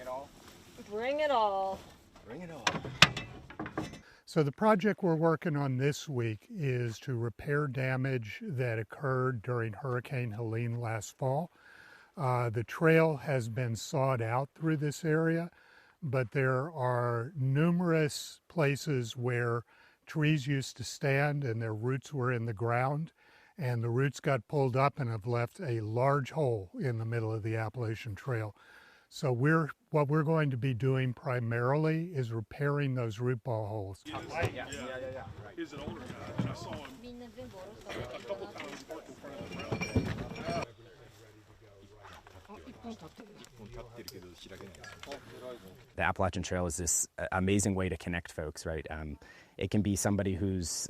all? Bring it all. Bring it all. So the project we're working on this week is to repair damage that occurred during Hurricane Helene last fall. The trail has been sawed out through this area, but there are numerous places where trees used to stand and their roots were in the ground, and the roots got pulled up and have left a large hole in the middle of the Appalachian Trail. So what we're going to be doing primarily is repairing those root ball holes. Yeah. He's an older guy, and I saw him a couple times working in front of the ground. The Appalachian Trail is this amazing way to connect folks, right? It can be somebody who's,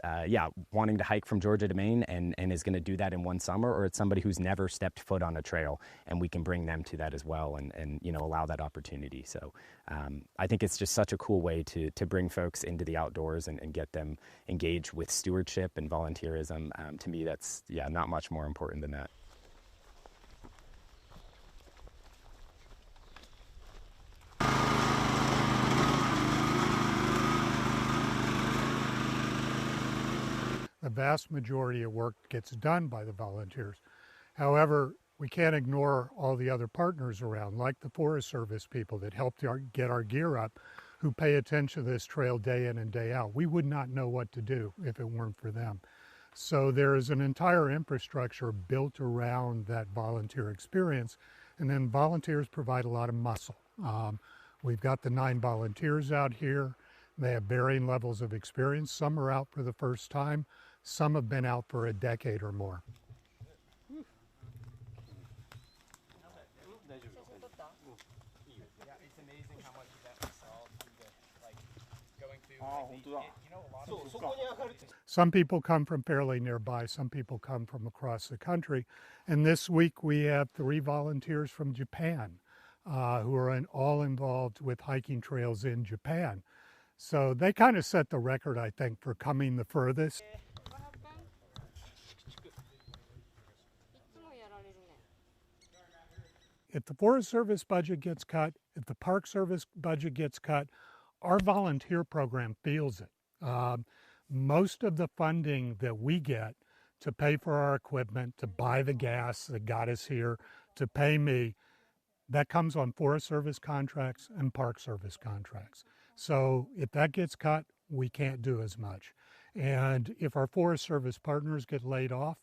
wanting to hike from Georgia to Maine and is going to do that in one summer, or it's somebody who's never stepped foot on a trail, and we can bring them to that as well and allow that opportunity. So I think it's just such a cool way to bring folks into the outdoors and get them engaged with stewardship and volunteerism. To me, that's, not much more important than that. The vast majority of work gets done by the volunteers. However, we can't ignore all the other partners around, like the Forest Service people that helped get our gear up, who pay attention to this trail day in and day out. We would not know what to do if it weren't for them. So there is an entire infrastructure built around that volunteer experience, and then volunteers provide a lot of muscle. We've got the 9 volunteers out here. They have varying levels of experience. Some are out for the first time. Some have been out for a decade or more. It's amazing how much of that we saw going through. Some people come from fairly nearby. Some people come from across the country. And this week we have 3 volunteers from Japan who are all involved with hiking trails in Japan. So they kind of set the record, I think, for coming the furthest. If the Forest Service budget gets cut, if the Park Service budget gets cut, our volunteer program feels it. Most of the funding that we get to pay for our equipment, to buy the gas that got us here, to pay me, that comes on Forest Service contracts and Park Service contracts. So if that gets cut, we can't do as much. And if our Forest Service partners get laid off,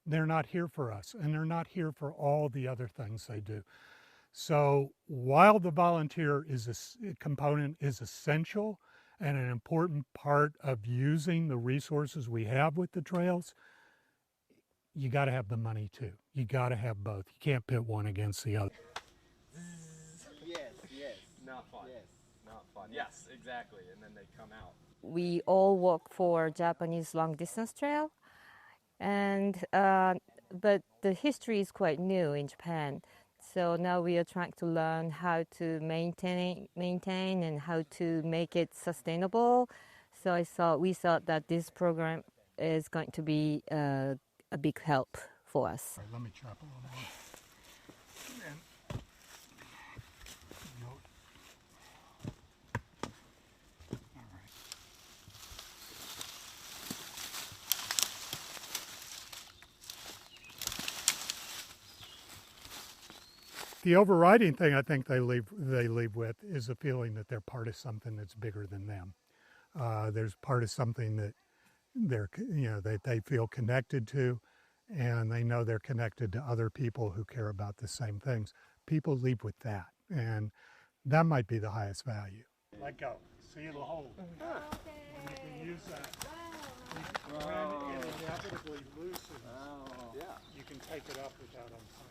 they're not here for us, and they're not here for all the other things they do. So while the volunteer component is essential and an important part of using the resources we have with the trails, you got to have the money too. You got to have both. You can't pit one against the other. Yes. Not fun. Yes. Not fun. Yes, exactly. And then they come out. We all work for Japanese long distance trail, and but the history is quite new in Japan. So now we are trying to learn how to maintain and how to make it sustainable. So we thought that this program is going to be a big help for us. All right, let me chop a little more. The overriding thing I think they leave with is a feeling that they're part of something that's bigger than them. There's part of something that they feel connected to, and they know they're connected to other people who care about the same things. People leave with that, and that might be the highest value. Let go. See the hole. When you can use that, when it inevitably loosens, you can take it up without untying.